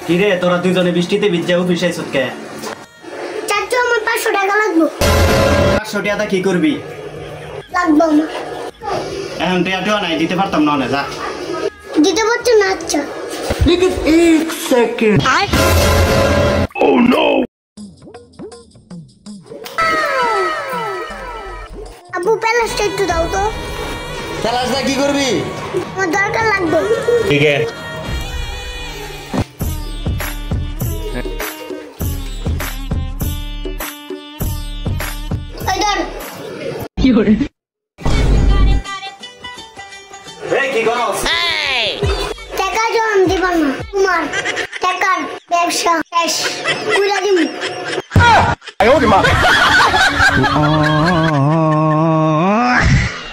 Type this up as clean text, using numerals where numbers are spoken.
কিরে তোরা দুজনে বৃষ্টিতে ভিজে অফিসে আইছত কে? চাচু আমার 500 টাকা লাগবে। 500 টাকা কি করবি? লাগবে আমার। এখন টাকা নাই দিতে পারতাম না যা। দিতে পারছো না আচ্ছা। लेकिन 1 सेकंड ओह नो আব্বু প্যালেসটা একটু দাও তো। প্যালেসটা কি করবি? আমার দরকার লাগবে। ठीक है ওই ধর। কি করে এই কি করছ? টাকা জমা দিব না। তোমার টাকার ব্যবসা শেষ। কইরা দিমু। আয় ওরে মা